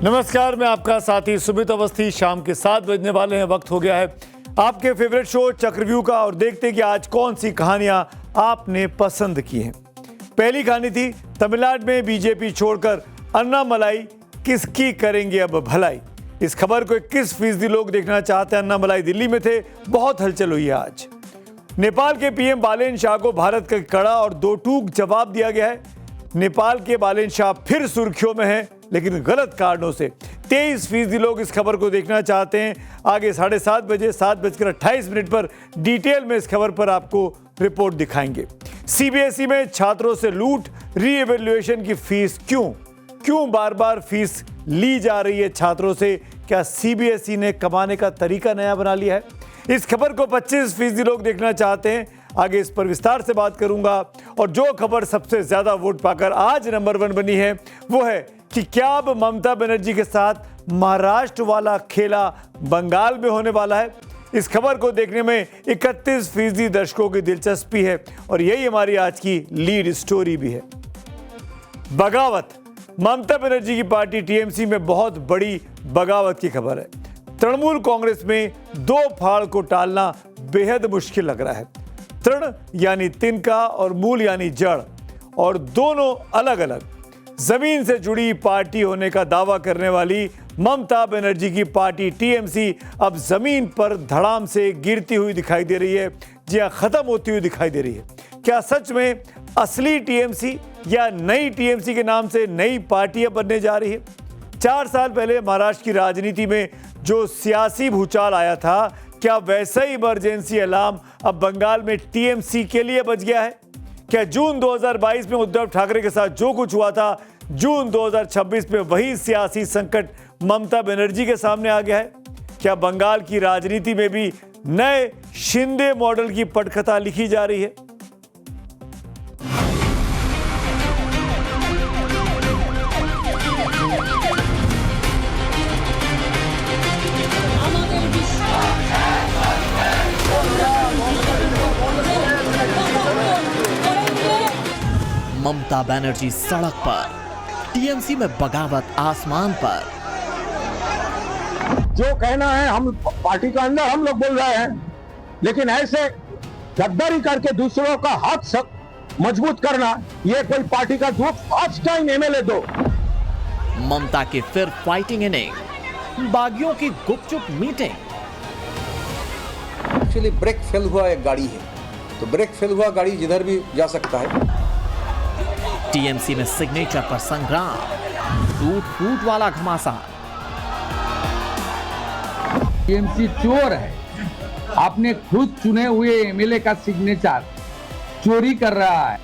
नमस्कार, मैं आपका साथी सुमित अवस्थी। शाम के 7 बजने वाले हैं, वक्त हो गया है आपके फेवरेट शो चक्रव्यूह का। और देखते हैं कि आज कौन सी कहानियां आपने पसंद की हैं। पहली कहानी थी तमिलनाडु में बीजेपी छोड़कर अन्नामलाई किसकी करेंगे अब भलाई। इस खबर को 21% लोग देखना चाहते हैं। अन्नामलाई दिल्ली में थे, बहुत हलचल हुई है आज। नेपाल के पीएम बालेन शाह को भारत का कड़ा और दो टूक जवाब दिया गया है। नेपाल के बालेन शाह फिर सुर्खियों में हैं, लेकिन गलत कारणों से। 23% लोग इस खबर को देखना चाहते हैं। आगे 7:30 बजे 7:28 पर डिटेल में इस खबर पर आपको रिपोर्ट दिखाएंगे। सीबीएसई में छात्रों से लूट, रीएवैल्यूएशन की फीस क्यों बार बार फीस ली जा रही है छात्रों से? क्या सीबीएसई ने कमाने का तरीका नया बना लिया है? इस खबर को 25% लोग देखना चाहते हैं। आगे इस पर विस्तार से बात करूंगा। और जो खबर सबसे ज्यादा वोट पाकर आज नंबर 1 बनी है वो है कि क्या अब ममता बनर्जी के साथ महाराष्ट्र वाला खेला बंगाल में होने वाला है। इस खबर को देखने में 31% दर्शकों की दिलचस्पी है और यही हमारी आज की लीड स्टोरी भी है। बगावत, ममता बनर्जी की पार्टी टीएमसी में बहुत बड़ी बगावत की खबर है। तृणमूल कांग्रेस में 2 फाड़ को टालना बेहद मुश्किल लग रहा है। तृण यानी तिनका और मूल यानी जड़, और दोनों अलग अलग जमीन से जुड़ी पार्टी होने का दावा करने वाली ममता बनर्जी की पार्टी टीएमसी अब जमीन पर धड़ाम से गिरती हुई दिखाई दे रही है, जी हां, खत्म होती हुई दिखाई दे रही है। क्या सच में असली टीएमसी या नई टीएमसी के नाम से नई पार्टियां बनने जा रही है? 4 साल पहले महाराष्ट्र की राजनीति में जो सियासी भूचाल आया था, क्या वैसा ही इमरजेंसी अलार्म अब बंगाल में टीएमसी के लिए बज गया है? क्या जून 2022 में उद्धव ठाकरे के साथ जो कुछ हुआ था, जून 2026 में वही सियासी संकट ममता बनर्जी के सामने आ गया है? क्या बंगाल की राजनीति में भी नए शिंदे मॉडल की पटकथा लिखी जा रही है? ममता बनर्जी सड़क पर, टीएमसी में बगावत आसमान पर। जो कहना है हम पार्टी के अंदर हम लोग बोल रहे हैं, लेकिन ऐसे गद्दारी करके दूसरों का हाथ मजबूत करना, ये कोई पार्टी का जो फर्स्ट टाइम एमएलए दो। ममता की फिर फाइटिंग इनिंग, बागियों की गुपचुप मीटिंग। एक्चुअली ब्रेक फेल हुआ एक गाड़ी है, तो ब्रेक फेल हुआ गाड़ी जिधर भी जा सकता है। टीएमसी में सिग्नेचर पर संग्राम, टूट फूट वाला घमासान। टीएमसी चोर है, आपने खुद चुने हुए एमएलए का सिग्नेचर चोरी कर रहा है।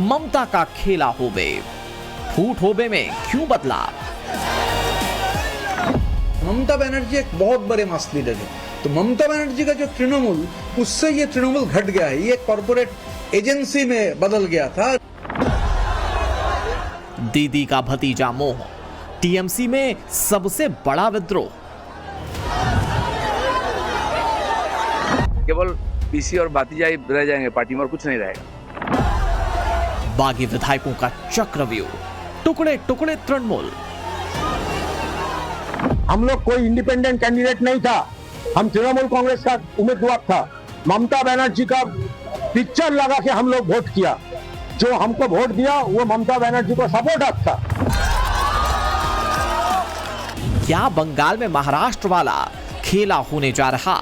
ममता का खेला होबे, फूट होबे में क्यों बदला? ममता बनर्जी एक बहुत बड़े मास लीडर है, तो ममता बनर्जी का जो तृणमूल, उससे ये तृणमूल घट गया है, ये कॉर्पोरेट एजेंसी में बदल गया था। दीदी का भतीजा मोह, टीएमसी में सबसे बड़ा विद्रोह। केवल पीसी और भातीजा ही रह जाएंगे पार्टी में, और कुछ नहीं रहेगा। बागी विधायकों का चक्रव्यूह, टुकड़े टुकड़े तृणमूल। हम लोग कोई इंडिपेंडेंट कैंडिडेट नहीं था, हम तृणमूल कांग्रेस का उम्मीदवार था। ममता बनर्जी का पिक्चर लगा के हम लोग वोट किया। जो हमको वोट दिया वो ममता बनर्जी को सपोर्ट था। क्या बंगाल में महाराष्ट्र वाला खेला होने जा रहा?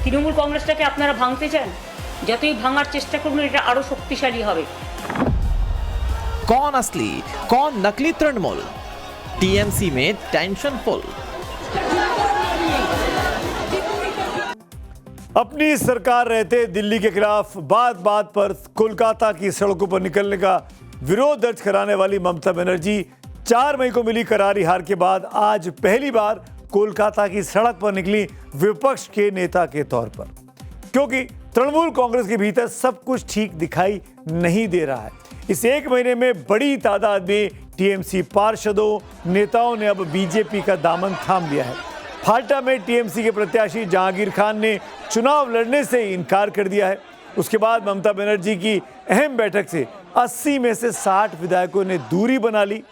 তৃণমূল কংগ্রেসটাকে আপনারা ভাঙতে চান, যতই ভাঙার চেষ্টা করবেন এটা আরো শক্তিশালী হবে। कौन असली कौन नकली तृणमूल? टीएमसी में टेंशन फुल। अपनी सरकार रहते दिल्ली के खिलाफ बात बात पर कोलकाता की सड़कों पर निकलने का विरोध दर्ज कराने वाली ममता बनर्जी 4 मई को मिली करारी हार के बाद आज पहली बार कोलकाता की सड़क पर निकली विपक्ष के नेता के तौर पर, क्योंकि तृणमूल कांग्रेस के भीतर सब कुछ ठीक दिखाई नहीं दे रहा है। इस 1 महीने में बड़ी तादाद में टीएमसी पार्षदों, नेताओं ने अब बीजेपी का दामन थाम लिया है। फाल्टा में टीएमसी के प्रत्याशी जहांगीर खान ने चुनाव लड़ने से इनकार कर दिया है। उसके बाद ममता बनर्जी की अहम बैठक से 80 में से 60 विधायकों ने दूरी बना ली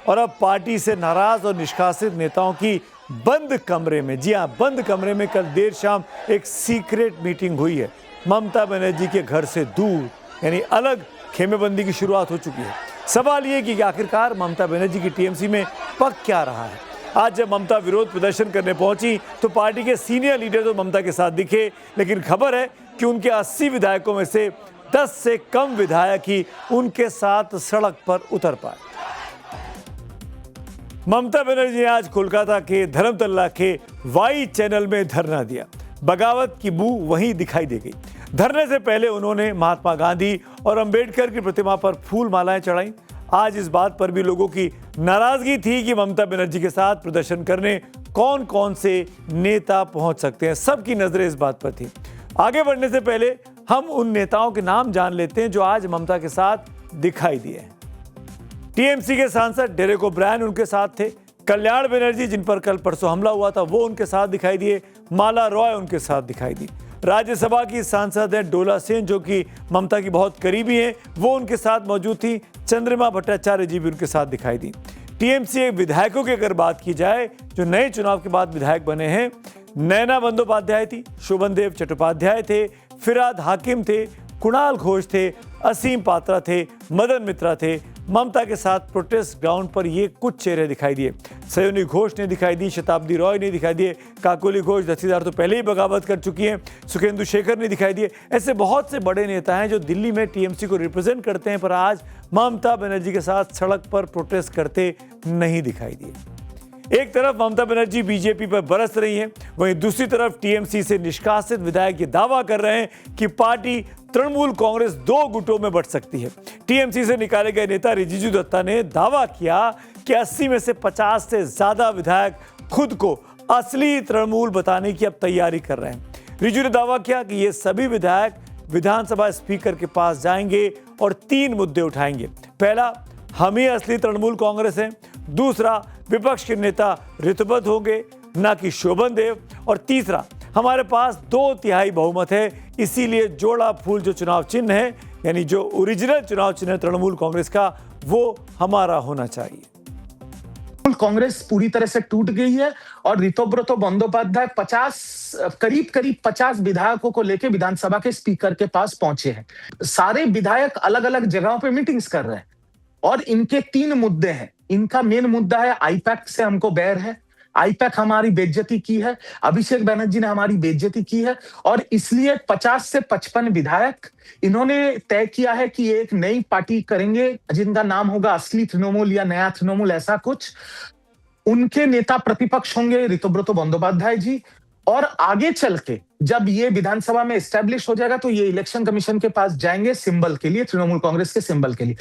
और अब पार्टी से नाराज और निष्कासित नेताओं की बंद कमरे में, जी हां, बंद कमरे में कल देर शाम एक सीक्रेट मीटिंग हुई है। ममता बनर्जी के घर से दूर, यानी अलग खेमेबंदी की शुरुआत हो चुकी है। सवाल ये कि आखिरकार ममता बनर्जी की टीएमसी में पक क्या रहा है। आज जब ममता विरोध प्रदर्शन करने पहुंची तो पार्टी के सीनियर लीडर तो ममता के साथ दिखे, लेकिन खबर है कि उनके 80 विधायकों में से 10 से कम विधायक ही उनके साथ सड़क पर उतर पाए। ममता बनर्जी ने आज कोलकाता के धर्मतल्ला के वाई चैनल में धरना दिया। बगावत की बू वहीं दिखाई दे गई। धरने से पहले उन्होंने महात्मा गांधी और अंबेडकर की प्रतिमा पर फूल मालाएं चढ़ाई। आज इस बात पर भी लोगों की नाराजगी थी कि ममता बनर्जी के साथ प्रदर्शन करने कौन कौन से नेता पहुंच सकते हैं। सबकी नजरें इस बात पर थी। आगे बढ़ने से पहले हम उन नेताओं के नाम जान लेते हैं जो आज ममता के साथ दिखाई दिए। टीएमसी के सांसद डेरेक ओब्रायन उनके साथ थे। कल्याण बनर्जी, जिन पर कल परसों हमला हुआ था, वो उनके साथ दिखाई दिए। माला रॉय उनके साथ दिखाई दी। राज्यसभा की सांसद है डोला सेन, जो कि ममता की बहुत करीबी हैं, वो उनके साथ मौजूद थी। चंद्रिमा भट्टाचार्य जी भी उनके साथ दिखाई दी। टीएमसी विधायकों की अगर बात की जाए जो नए चुनाव के बाद विधायक बने हैं, नैना बंदोपाध्याय थी, शोभनदेव चट्टोपाध्याय थे, फिराद हाकिम थे, कुणाल घोष थे, असीम पात्रा थे, मदन मित्रा थे। ममता के साथ प्रोटेस्ट ग्राउंड पर ये कुछ चेहरे दिखाई दिए। सयोनी घोष ने दिखाई दी, शताब्दी रॉय ने दिखाई दिए, काकोली घोष दस्तीदार तो पहले ही बगावत कर चुकी हैं, सुखेंदु शेखर ने दिखाई दिए। ऐसे बहुत से बड़े नेता हैं जो दिल्ली में टीएमसी को रिप्रेजेंट करते हैं, पर आज ममता बनर्जी के साथ सड़क पर प्रोटेस्ट करते नहीं दिखाई दिए। एक तरफ ममता बनर्जी बीजेपी पर बरस रही हैं, वहीं दूसरी तरफ टीएमसी से निष्कासित विधायक ये दावा कर रहे हैं कि पार्टी तृणमूल कांग्रेस 2 गुटों में बंट सकती है। टीएमसी से निकाले गए नेता रिजिजू दत्ता ने दावा किया कि 80 में से 50 से ज्यादा विधायक खुद को असली तृणमूल बताने की अब तैयारी कर रहे हैं। रिजिजू ने दावा किया कि ये सभी विधायक विधानसभा स्पीकर के पास जाएंगे और 3 मुद्दे उठाएंगे। पहला, हम ही असली तृणमूल कांग्रेस हैं। दूसरा, विपक्ष के नेता ऋतुबद्ध होंगे, न कि शोभनदेव। और तीसरा, हमारे पास 2/3 बहुमत है, इसीलिए जोड़ा फूल जो चुनाव चिन्ह है, यानी जो ओरिजिनल चुनाव चिन्ह है तृणमूल कांग्रेस का, वो हमारा होना चाहिए। कांग्रेस पूरी तरह से टूट गई है और ऋतुब्रत बंदोपाध्याय करीब 50 विधायकों को लेकर विधानसभा के स्पीकर के पास पहुंचे हैं। सारे विधायक अलग अलग जगहों पे मीटिंग्स कर रहे हैं और इनके 3 मुद्दे हैं। इनका मेन मुद्दा है आईपैक से हमको बैर है, आईपैक हमारी बेइज्जती की है, अभिषेक बनर्जी ने हमारी बेइज्जती की है और इसलिए 50 से 55 विधायक इन्होंने तय किया है कि एक नई पार्टी करेंगे जिनका नाम होगा असली तृणमूल या नया तृणमूल, ऐसा कुछ। उनके नेता प्रतिपक्ष होंगे ऋतुब्रत बंदोपाध्याय जी और आगे चल के जब ये विधानसभा में एस्टेब्लिश हो जाएगा तो ये इलेक्शन कमीशन के पास जाएंगे सिंबल के लिए, तृणमूल कांग्रेस के सिंबल के लिए।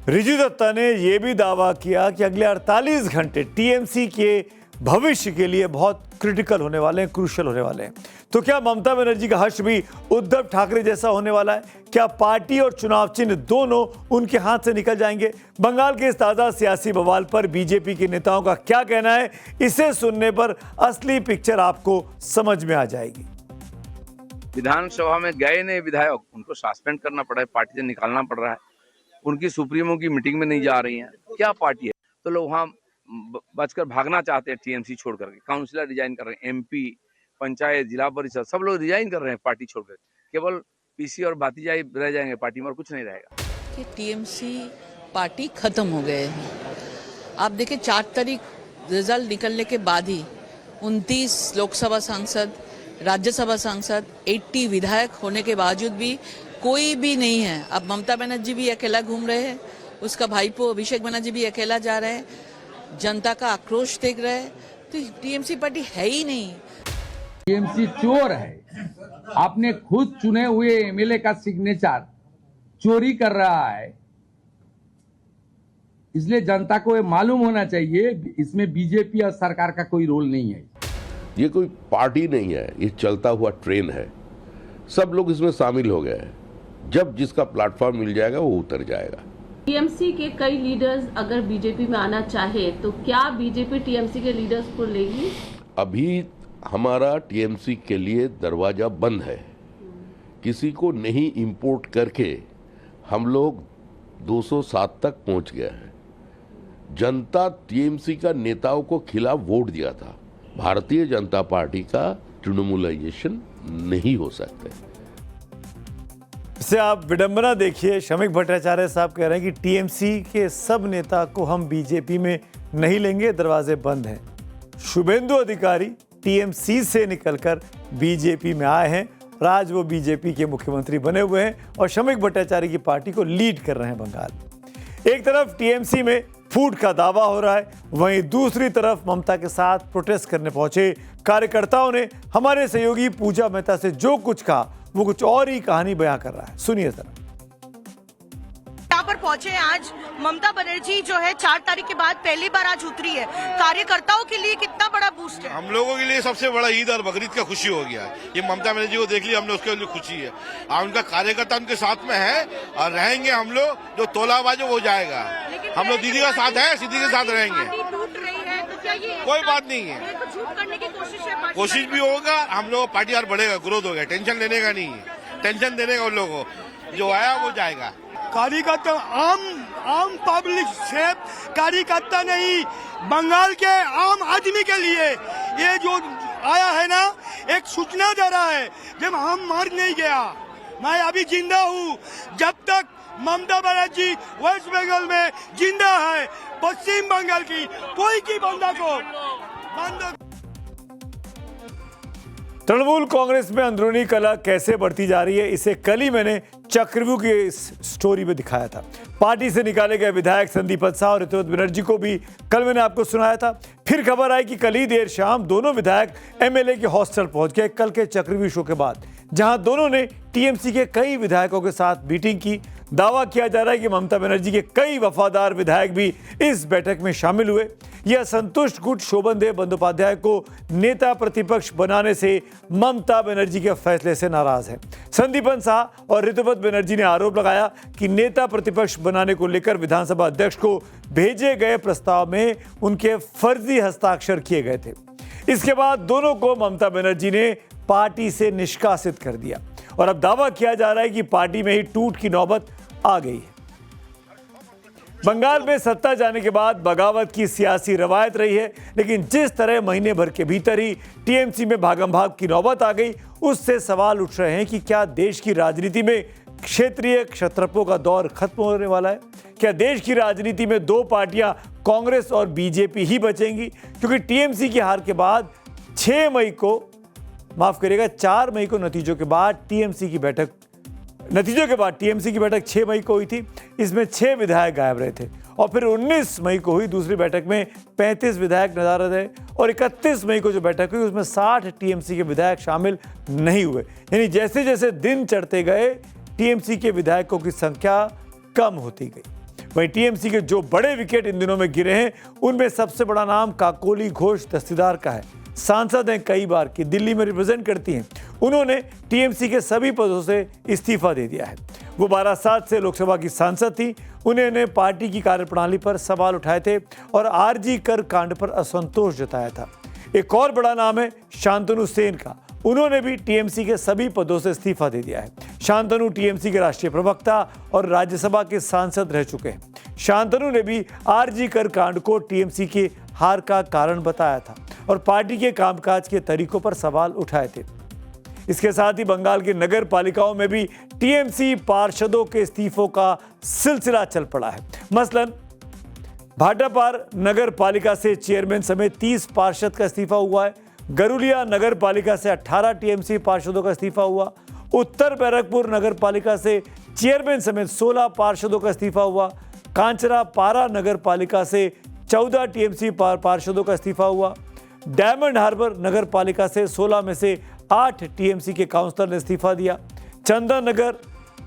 रिजिजू दत्ता ने यह भी दावा किया कि अगले 48 घंटे टीएमसी के भविष्य के लिए बहुत क्रिटिकल होने वाले हैं, क्रूशियल होने वाले हैं। तो क्या ममता बनर्जी का हश्र भी उद्धव ठाकरे जैसा होने वाला है? क्या पार्टी और चुनाव चिन्ह दोनों उनके हाथ से निकल जाएंगे? बंगाल के इस ताजा सियासी बवाल पर बीजेपी के नेताओं का क्या कहना है, इसे सुनने पर असली पिक्चर आपको समझ में आ जाएगी। विधानसभा में गए नहीं विधायक, उनको सस्पेंड करना पड़ा है, पार्टी से निकालना पड़ रहा है। उनकी सुप्रीमो की मीटिंग में नहीं जा रही हैं, क्या पार्टी है? तो लोग वहाँ बचकर भागना चाहते हैं टीएमसी छोड़ करके। काउंसिलर रिजाइन कर रहे हैं, एमपी, पंचायत, जिला परिषद, सब लोग रिजाइन कर रहे हैं पार्टी छोड़कर। केवल पीसी और भातीजाई रह जाएंगे पार्टी में और कुछ नहीं रहेगा। कि टीएमसी पार्टी खत्म हो गए हैं। आप देखिए 4 तारीख रिजल्ट निकलने के बाद ही 29 लोकसभा सांसद, राज्यसभा सांसद, 80 विधायक होने के बावजूद भी कोई भी नहीं है। अब ममता बनर्जी भी अकेला घूम रहे हैं, उसका भाईपो अभिषेक बनर्जी भी अकेला जा रहे हैं, जनता का आक्रोश देख रहे हैं, तो टीएमसी पार्टी है ही नहीं। टीएमसी चोर है। आपने खुद चुने हुए एमएलए का सिग्नेचर चोरी कर रहा है, इसलिए जनता को ये मालूम होना चाहिए इसमें बीजेपी और सरकार का कोई रोल नहीं है। ये कोई पार्टी नहीं है, ये चलता हुआ ट्रेन है। सब लोग इसमें शामिल हो गए हैं। जब जिसका प्लेटफॉर्म मिल जाएगा वो उतर जाएगा। टीएमसी के कई लीडर्स अगर बीजेपी में आना चाहे तो क्या बीजेपी टीएमसी के लीडर्स को लेगी? अभी हमारा टीएमसी के लिए दरवाजा बंद है। किसी को नहीं इंपोर्ट करके हम लोग 207 तक पहुंच गए हैं। जनता टीएमसी का नेताओं को खिलाफ वोट दिया था। भारतीय जनता पार्टी का तृणमूलाइजेशन नहीं हो सकता। इससे आप विडंबना देखिए, शमीक भट्टाचार्य साहब कह रहे हैं कि टीएमसी के सब नेता को हम बीजेपी में नहीं लेंगे, दरवाजे बंद हैं। शुभेंदु अधिकारी टीएमसी से निकलकर बीजेपी में आए हैं और आज वो बीजेपी के मुख्यमंत्री बने हुए हैं और शमीक भट्टाचार्य की पार्टी को लीड कर रहे हैं बंगाल में। एक तरफ टीएमसी में फूट का दावा हो रहा है, वहीं दूसरी तरफ ममता के साथ प्रोटेस्ट करने पहुंचे कार्यकर्ताओं ने हमारे सहयोगी पूजा मेहता से जो कुछ कहा वो कुछ और ही कहानी बयां कर रहा है। सुनिए जरा। यहाँ पर पहुंचे आज ममता बनर्जी जो है 4 तारीख के बाद पहली बार आज उतरी है। कार्यकर्ताओं के लिए कितना बड़ा बूस्ट है? हम लोगों के लिए सबसे बड़ा ईद और बकरीद का खुशी हो गया। ये ममता बनर्जी को देख लिया हमने, उसके लिए खुशी है। उनका कार्यकर्ता उनके साथ में है और रहेंगे। हम लोग जो तोलाबाज हो जाएगा, हम लोग दीदी का साथ है, सीधी के साथ रहेंगे। कोई बात नहीं है, कोशिश भी होगा। हम लोग पार्टी और बढ़ेगा, ग्रोथ होगा। टेंशन लेने का नहीं है, टेंशन देने का उन लोगों को। जो आया वो जाएगा। कार्यकर्ता आम पब्लिक से कार्यकर्ता नहीं, बंगाल के आम आदमी के लिए ये जो आया है ना, एक सूचना दे रहा है। जब हम मर नहीं गया, मैं अभी जिंदा हूँ। जब तक ममता बनर्जी वेस्ट बंगाल में जिंदा है, पश्चिम बंगाल की कोई की बंदा को बंद। तृणमूल कांग्रेस में अंदरूनी कलह कैसे बढ़ती जा रही है, इसे कल ही मैंने चक्रव्यूह की इस स्टोरी में दिखाया था। पार्टी से निकाले गए विधायक संदीप शाह और ऋतुपत बनर्जी को भी कल मैंने आपको सुनाया था। फिर खबर आई कि कल ही देर शाम दोनों विधायक एमएलए के हॉस्टल पहुंच गए कल के चक्रव्यूह शो के बाद, जहां दोनों ने टीएमसी के कई विधायकों के साथ मीटिंग की। दावा किया जा रहा है कि ममता बनर्जी के कई वफादार विधायक भी इस बैठक में शामिल हुए। यह असंतुष्ट गुट शोभनदेव बंदोपाध्याय को नेता प्रतिपक्ष बनाने से ममता बनर्जी के फैसले से नाराज है। संदीप शाह और ऋतुपत बनर्जी ने आरोप लगाया कि नेता प्रतिपक्ष बनाने को लेकर विधानसभा अध्यक्ष को भेजे गए प्रस्ताव में उनके फर्जी हस्ताक्षर किए गए थे। इसके बाद दोनों को ममता बनर्जी ने पार्टी से निष्कासित कर दिया और अब दावा किया जा रहा है कि पार्टी में ही टूट की नौबत आ गई है। बंगाल में सत्ता जाने के बाद बगावत की सियासी रवायत रही है, लेकिन जिस तरह महीने भर के भीतर ही टीएमसी में भागम भाग की नौबत आ गई, उससे सवाल उठ रहे हैं कि क्या देश की राजनीति में क्षेत्रीय क्षत्रपों का दौर खत्म होने वाला है? क्या देश की राजनीति में दो पार्टियां कांग्रेस और बीजेपी ही बचेंगी? क्योंकि टीएमसी की हार के बाद 4 मई को नतीजों के बाद टीएमसी की बैठक 6 मई को हुई थी। इसमें 6 विधायक गायब रहे थे और फिर 19 मई को हुई दूसरी बैठक में 35 विधायक नदारद रहे और 31 मई को जो बैठक हुई उसमें 60 टीएमसी के विधायक शामिल नहीं हुए। यानी जैसे जैसे दिन चढ़ते गए टीएमसी के विधायकों की संख्या कम होती गई। वहीं टीएमसी के जो बड़े विकेट इन दिनों में गिरे हैं उनमें सबसे बड़ा नाम काकोली घोष दस्तीदार का है। सांसद हैं, कई बार की दिल्ली में रिप्रेजेंट करती हैं। उन्होंने टीएमसी के सभी पदों से इस्तीफा दे दिया है। वो 12/7 से लोकसभा की सांसद थी। उन्होंने पार्टी की कार्यप्रणाली पर सवाल उठाए थे और आरजी कर कांड पर असंतोष जताया था। एक और बड़ा नाम है शांतनु सेन का। उन्होंने भी टीएमसी के सभी पदों से इस्तीफा दे दिया है। शांतनु टीएमसी के राष्ट्रीय प्रवक्ता और राज्यसभा के सांसद रह चुके हैं। शांतनु ने भी आरजी कर कांड को टीएमसी की हार का कारण बताया था और पार्टी के कामकाज के तरीकों पर सवाल उठाए थे। इसके साथ ही बंगाल की नगर पालिकाओं में भी टीएमसी पार्षदों के इस्तीफों का सिलसिला चल पड़ा है। मसलन भाटापार नगर पालिका से चेयरमैन समेत 30 पार्षद का इस्तीफा हुआ है। गरुलिया नगर पालिका से 18 टीएमसी पार्षदों का इस्तीफा हुआ। उत्तर बैरकपुर नगर पालिका से चेयरमैन समेत 16 पार्षदों का इस्तीफा हुआ। कांचरा पारा नगर पालिका से 14 टीएमसी पार्षदों का इस्तीफा हुआ। डायमंड हार्बर नगर पालिका से 16 में से 8 टीएमसी के काउंसलर ने इस्तीफा दिया। चंदन नगर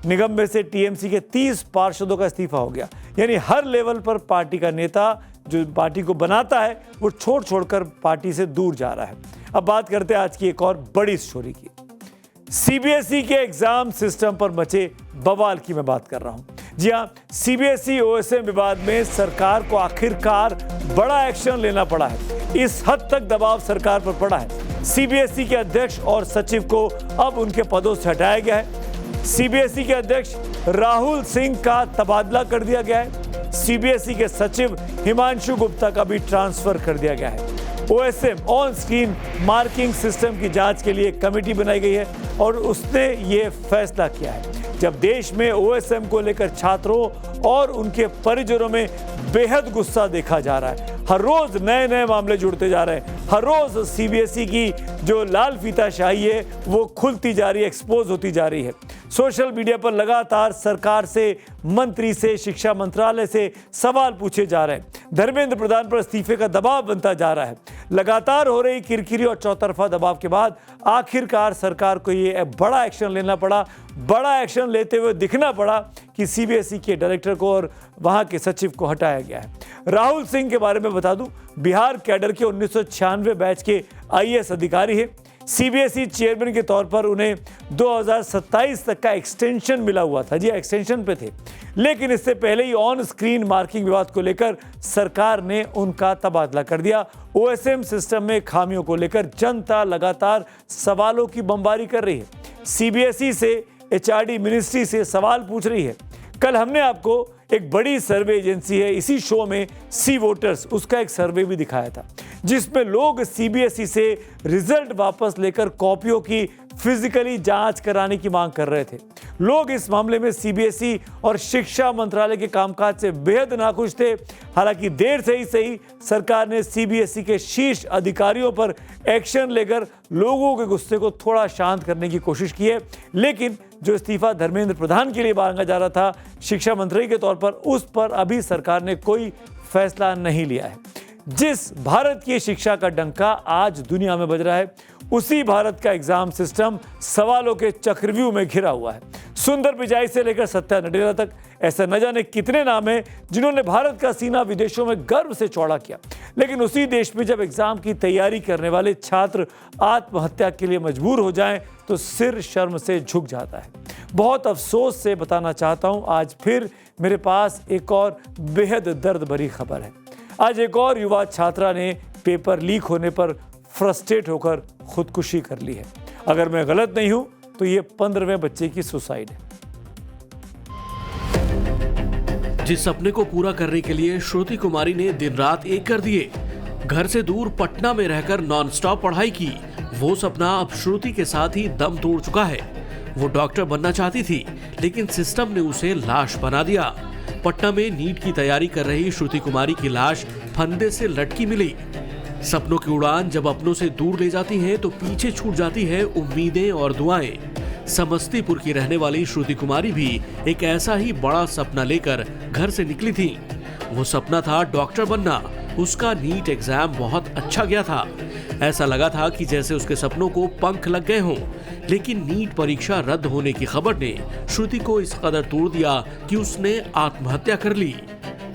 निगम में से टीएमसी के 30 पार्षदों का इस्तीफा हो गया। यानी हर लेवल पर पार्टी का नेता जो पार्टी को बनाता है वो छोड़कर पार्टी से दूर जा रहा है। अब बात करते हैं आज की एक और बड़ी स्टोरी की। सीबीएसई के एग्जाम सिस्टम पर मचे बवाल की मैं बात कर रहा हूं। जी हां, सीबीएसई ओएसएम विवाद में सरकार को आखिरकार बड़ा एक्शन लेना पड़ा है। इस हद तक दबाव सरकार पर पड़ा है। सीबीएसई के अध्यक्ष और सचिव को अब उनके पदों से हटाया गया है। सीबीएसई के अध्यक्ष राहुल सिंह का तबादला कर दिया गया है। सीबीएसई के सचिव हिमांशु गुप्ता का भी ट्रांसफर कर दिया गया है। OSM on screen marking system की जांच के लिए कमेटी बनाई गई है और उसने ये फैसला किया है। जब देश में ओएसएम को लेकर छात्रों और उनके परिजनों में बेहद गुस्सा देखा जा रहा है, हर रोज नए नए मामले जुड़ते जा रहे हैं, हर रोज सीबीएसई की जो लाल फीताशाही है वो खुलती जा रही है, एक्सपोज होती जा रही है। सोशल मीडिया पर लगातार सरकार से, मंत्री से, शिक्षा मंत्रालय से सवाल पूछे जा रहे हैं। धर्मेंद्र प्रधान पर इस्तीफे का दबाव बनता जा रहा है। लगातार हो रही किरकिरी और चौतरफा दबाव के बाद आखिरकार सरकार को ये बड़ा एक्शन लेना पड़ा। बड़ा एक्शन लेते हुए दिखना पड़ा कि सीबीएसई के डायरेक्टर को और वहां के सचिव को हटाया गया है। राहुल सिंह के बारे में बता दूं, बिहार कैडर के 1996 बैच के आईएएस अधिकारी हैं। सीबीएसई चेयरमैन के तौर पर उन्हें 2027 तक का एक्सटेंशन मिला हुआ था। जी एक्सटेंशन पे थे, लेकिन इससे पहले ही ऑन स्क्रीन मार्किंग विवाद को लेकर सरकार ने उनका तबादला कर दिया। ओएसएम सिस्टम में खामियों को लेकर जनता लगातार सवालों की बमबारी कर रही है। सीबीएसई से एचआरडी मिनिस्ट्री से सवाल पूछ रही है। कल हमने आपको एक बड़ी सर्वे एजेंसी है इसी शो में सी वोटर्स, उसका एक सर्वे भी दिखाया था जिसमें लोग सीबीएसई से रिजल्ट वापस लेकर कॉपियों की फिजिकली जांच कराने की मांग कर रहे थे। लोग इस मामले में सीबीएसई और शिक्षा मंत्रालय के कामकाज से बेहद नाखुश थे। हालांकि देर से ही सही सरकार ने सीबीएसई के शीर्ष अधिकारियों पर एक्शन लेकर लोगों के गुस्से को थोड़ा शांत करने की कोशिश की है, लेकिन जो इस्तीफा धर्मेंद्र प्रधान के लिए मांगा जा रहा था शिक्षा मंत्री के तौर पर, उस पर अभी सरकार ने कोई फैसला नहीं लिया है। जिस भारत की शिक्षा का डंका आज दुनिया में बज रहा है, उसी भारत का एग्जाम सिस्टम सवालों के चक्रव्यूह में घिरा हुआ है। सुंदर पिचाई से लेकर सत्या नडेला तक ऐसे न जाने कितने नाम हैं जिन्होंने भारत का सीना विदेशों में गर्व से चौड़ा किया, लेकिन उसी देश में जब एग्जाम की तैयारी करने वाले छात्र आत्महत्या के लिए मजबूर हो जाएं तो सिर शर्म से झुक जाता है। बहुत अफसोस से बताना चाहता हूं, आज फिर मेरे पास एक और बेहद दर्द भरी खबर है। आज एक और युवा छात्रा ने पेपर लीक होने पर फ्रस्ट्रेट होकर खुदकुशी कर ली है। अगर मैं गलत नहीं हूं तो ये 15वें बच्चे की सुसाइड है। जिस सपने को पूरा करने के लिए श्रुति कुमारी ने दिन रात एक कर दिए, घर से दूर पटना में रहकर नॉनस्टॉप पढ़ाई की, वो सपना अब श्रुति के साथ ही दम तोड़ चुका है। वो डॉक्टर बनना चाहती थी, लेकिन सिस्टम ने उसे लाश बना दिया। पटना में नीट की तैयारी कर रही श्रुति कुमारी की लाश फंदे से लटकी मिली। सपनों की उड़ान जब अपनों से दूर ले जाती है तो पीछे छूट जाती है उम्मीदें और दुआएं। समस्तीपुर की रहने वाली श्रुति कुमारी भी एक ऐसा ही बड़ा सपना लेकर घर से निकली थी। वो सपना था डॉक्टर बनना। उसका नीट एग्जाम बहुत अच्छा गया था। ऐसा लगा था कि जैसे उसके सपनों को पंख लग गए हों, लेकिन नीट परीक्षा रद्द होने की खबर ने श्रुति को इस कदर तोड़ दिया कि उसने आत्महत्या कर ली।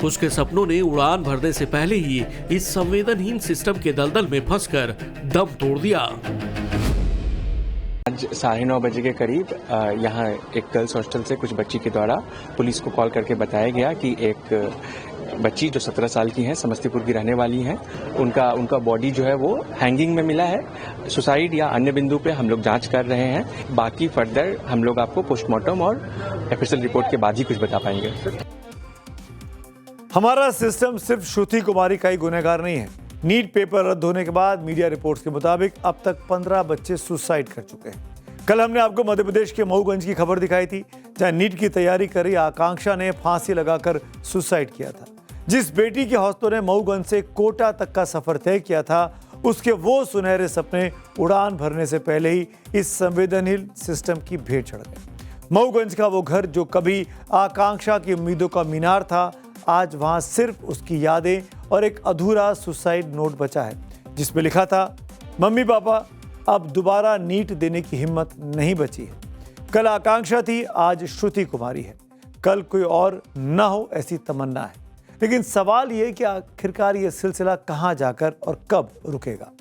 उसके सपनों ने उड़ान भरने से पहले ही इस संवेदनहीन सिस्टम के दलदल में फंसकर दम तोड़ दिया। आज 9:30 बजे के करीब यहाँ एक गर्ल्स हॉस्टल से कुछ बच्ची के द्वारा पुलिस को कॉल करके बताया गया कि एक बच्ची जो 17 साल की है, समस्तीपुर की रहने वाली है, उनका बॉडी जो है वो हैंगिंग में मिला है। सुसाइड या अन्य बिंदु पे हम लोग जांच कर रहे हैं। बाकी फर्दर हम लोग आपको पोस्टमार्टम और एफएसएल रिपोर्ट के बाद ही कुछ बता पाएंगे। हमारा सिस्टम सिर्फ श्रुति कुमारी का ही गुनहगार नहीं है। नीट पेपर रद्द होने के बाद मीडिया रिपोर्ट्स के मुताबिक अब तक 15 बच्चे सुसाइड कर चुके हैं। कल हमने आपको मध्य प्रदेश के मऊगंज की खबर दिखाई थी, जहां नीट की तैयारी कर रही आकांक्षा ने फांसी लगाकर सुसाइड किया था। जिस बेटी के हौसलों ने मऊगंज से कोटा तक का सफर तय किया था, उसके वो सुनहरे सपने उड़ान भरने से पहले ही इस संवेदनहीन सिस्टम की भेंट चढ़ गए। मऊगंज का वो घर जो कभी आकांक्षा की उम्मीदों का मीनार था, आज वहां सिर्फ उसकी यादें और एक अधूरा सुसाइड नोट बचा है, जिसमें लिखा था, मम्मी पापा अब दोबारा नीट देने की हिम्मत नहीं बची है। कल आकांक्षा थी, आज श्रुति कुमारी है। कल कोई और ना हो ऐसी तमन्ना है। लेकिन सवाल ये कि आखिरकार ये सिलसिला कहां जाकर और कब रुकेगा।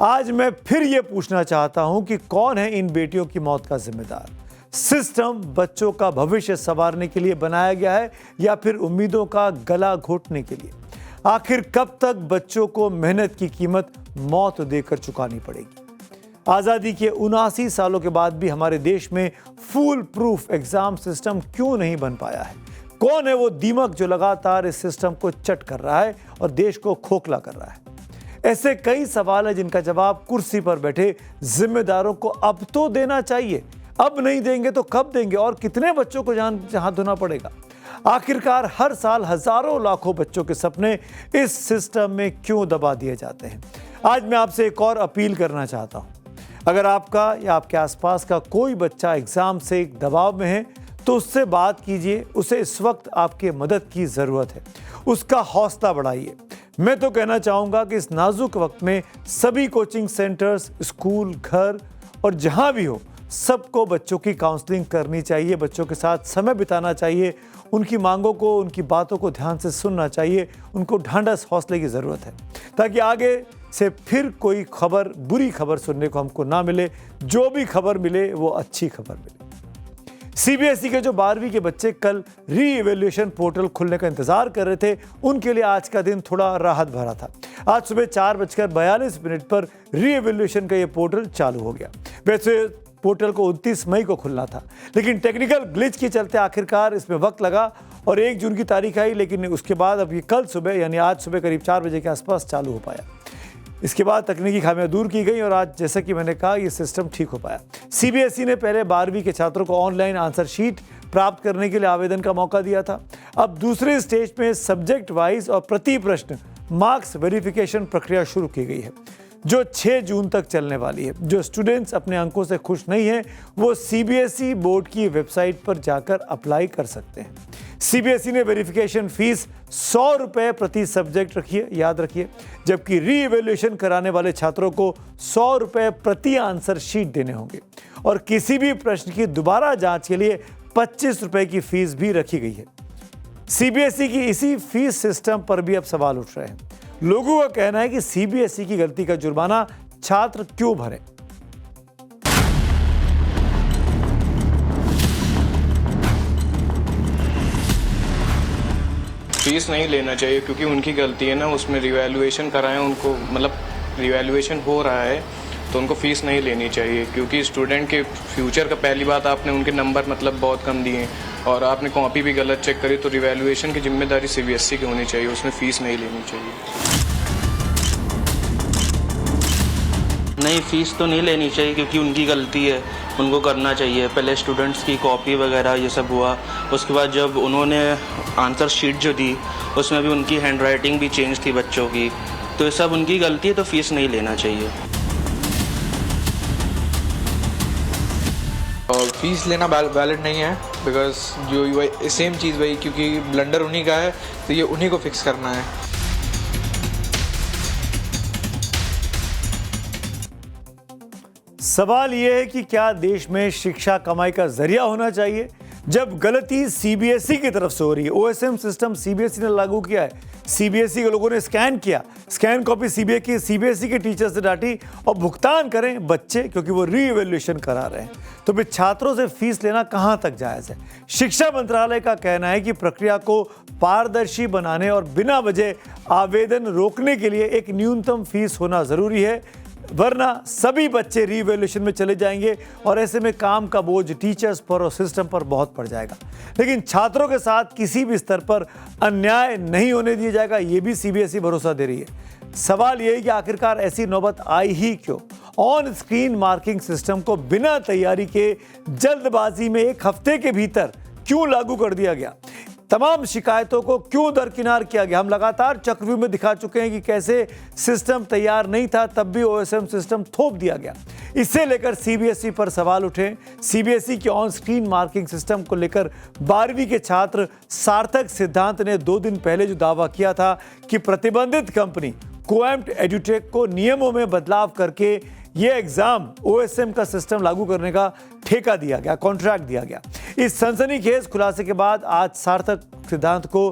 आज मैं फिर ये पूछना चाहता हूं कि कौन है इन बेटियों की मौत का जिम्मेदार। सिस्टम बच्चों का भविष्य संवारने के लिए बनाया गया है या फिर उम्मीदों का गला घोटने के लिए? आखिर कब तक बच्चों को मेहनत की कीमत मौत देकर चुकानी पड़ेगी? आजादी के 79 सालों के बाद भी हमारे देश में फूल प्रूफ एग्जाम सिस्टम क्यों नहीं बन पाया है? कौन है वो दीमक जो लगातार इस सिस्टम को चट कर रहा है और देश को खोखला कर रहा है? ऐसे कई सवाल हैं जिनका जवाब कुर्सी पर बैठे जिम्मेदारों को अब तो देना चाहिए। अब नहीं देंगे तो कब देंगे और कितने बच्चों को जान हाथ धोना पड़ेगा? आखिरकार हर साल हजारों लाखों बच्चों के सपने इस सिस्टम में क्यों दबा दिए जाते हैं? आज मैं आपसे एक और अपील करना चाहता हूं। अगर आपका या आपके आसपास का कोई बच्चा एग्जाम से दबाव में है तो उससे बात कीजिए। उसे इस वक्त आपके मदद की जरूरत है। उसका हौसला बढ़ाइए। मैं तो कहना चाहूंगा कि इस नाजुक वक्त में सभी कोचिंग सेंटर्स, स्कूल, घर और जहां भी हो, सबको बच्चों की काउंसलिंग करनी चाहिए। बच्चों के साथ समय बिताना चाहिए। उनकी मांगों को, उनकी बातों को ध्यान से सुनना चाहिए। उनको ढांढस, हौसले की ज़रूरत है ताकि आगे से फिर कोई खबर, बुरी खबर सुनने को हमको ना मिले। जो भी खबर मिले वो अच्छी खबर मिले। सीबीएसई के जो 12वीं के बच्चे कल री इवैल्यूएशन पोर्टल खुलने का इंतजार कर रहे थे, उनके लिए आज का दिन थोड़ा राहत भरा था। आज सुबह 4:42 पर री इवैल्यूएशन का ये पोर्टल चालू हो गया। वैसे पोर्टल को 29 मई को खुलना था, लेकिन टेक्निकल ग्लिच के चलते आखिरकार इसमें वक्त लगा और 1 जून की तारीख आई। लेकिन उसके बाद अब ये कल सुबह यानी आज सुबह करीब 4 बजे के आसपास चालू हो पाया। इसके बाद तकनीकी खामियां दूर की गई और आज जैसा कि मैंने कहा ये सिस्टम ठीक हो पाया। सीबीएसई ने पहले 12वीं के छात्रों को ऑनलाइन आंसर शीट प्राप्त करने के लिए आवेदन का मौका दिया था। अब दूसरे स्टेज में सब्जेक्ट वाइज और प्रति प्रश्न मार्क्स वेरिफिकेशन प्रक्रिया शुरू की गई है, जो 6 जून तक चलने वाली है। जो स्टूडेंट्स अपने अंकों से खुश नहीं हैं, वो सीबीएसई बोर्ड की वेबसाइट पर जाकर अप्लाई कर सकते हैं। सीबीएसई ने वेरिफिकेशन फीस 100 रुपये प्रति सब्जेक्ट रखिए, याद रखिए, जबकि री इवैल्यूएशन कराने वाले छात्रों को 100 रुपये प्रति आंसर शीट देने होंगे और किसी भी प्रश्न की दोबारा जांच के लिए 25 रुपये की फीस भी रखी गई है। सीबीएसई की इसी फीस सिस्टम पर भी अब सवाल उठ रहे हैं। लोगों का कहना है कि सीबीएसई की गलती का जुर्माना छात्र क्यों भरे? फीस नहीं लेना चाहिए क्योंकि उनकी गलती है ना, उसमें रिवैल्यूएशन कराएं उनको, मतलब रिवैल्यूएशन हो रहा है तो उनको फीस नहीं लेनी चाहिए क्योंकि स्टूडेंट के फ्यूचर का, पहली बात आपने उनके नंबर मतलब बहुत कम दिए और आपने कॉपी भी गलत चेक करी, तो रिवैल्यूएशन की जिम्मेदारी सीबीएसई की होनी चाहिए, उसमें फीस नहीं लेनी चाहिए। नहीं, फीस तो नहीं लेनी चाहिए क्योंकि उनकी गलती है, उनको करना चाहिए। पहले स्टूडेंट्स की कॉपी वगैरह ये सब हुआ, उसके बाद जब उन्होंने आंसर शीट जो दी उसमें भी उनकी हैंडराइटिंग भी चेंज थी बच्चों की, तो ये सब उनकी गलती है, तो फीस नहीं लेना चाहिए। और फीस लेना वैलिड नहीं है बिकॉज जो सेम चीज़ वही, क्योंकि ब्लंडर उन्हीं का है तो ये उन्हीं को फिक्स करना है। सवाल यह है कि क्या देश में शिक्षा कमाई का जरिया होना चाहिए? जब गलती सीबीएसई की तरफ से हो रही है, ओएसएम सिस्टम सीबीएसई ने लागू किया है, सीबीएसई के लोगों ने स्कैन किया, स्कैन कॉपी सीबीएसई के टीचर्स से डांटी और भुगतान करें बच्चे क्योंकि वो री इवैल्यूएशन करा रहे हैं, तो फिर छात्रों से फीस लेना कहां तक जायज़ है? शिक्षा मंत्रालय का कहना है कि प्रक्रिया को पारदर्शी बनाने और बिना वजह आवेदन रोकने के लिए एक न्यूनतम फीस होना जरूरी है, वरना सभी बच्चे रीवैल्यूएशन में चले जाएंगे और ऐसे में काम का बोझ टीचर्स पर और सिस्टम पर बहुत पड़ जाएगा। लेकिन छात्रों के साथ किसी भी स्तर पर अन्याय नहीं होने दिया जाएगा, ये भी सीबीएसई भरोसा दे रही है। सवाल यह है कि आखिरकार ऐसी नौबत आई ही क्यों? ऑन स्क्रीन मार्किंग सिस्टम को बिना तैयारी के जल्दबाजी में 1 हफ्ते के भीतर क्यों लागू कर दिया गया? तमाम शिकायतों को क्यों दरकिनार किया गया? हम लगातार चक्रव्यूह में दिखा चुके हैं कि कैसे सिस्टम तैयार नहीं था, तब भी ओएसएम सिस्टम थोप दिया गया। इससे लेकर सीबीएसई पर सवाल उठे। सीबीएसई के ऑन स्क्रीन मार्किंग सिस्टम को लेकर 12वीं के छात्र सार्थक सिद्धांत ने 2 दिन पहले जो दावा किया था कि प्रतिबंधित कंपनी कोएम्प्ट एडुटेक को नियमों में बदलाव करके ये एग्जाम ओएसएम का सिस्टम लागू करने का ठेका दिया गया, कॉन्ट्रैक्ट दिया गया। इस सनसनीखेज खुलासे के बाद आज सार्थक सिद्धांत को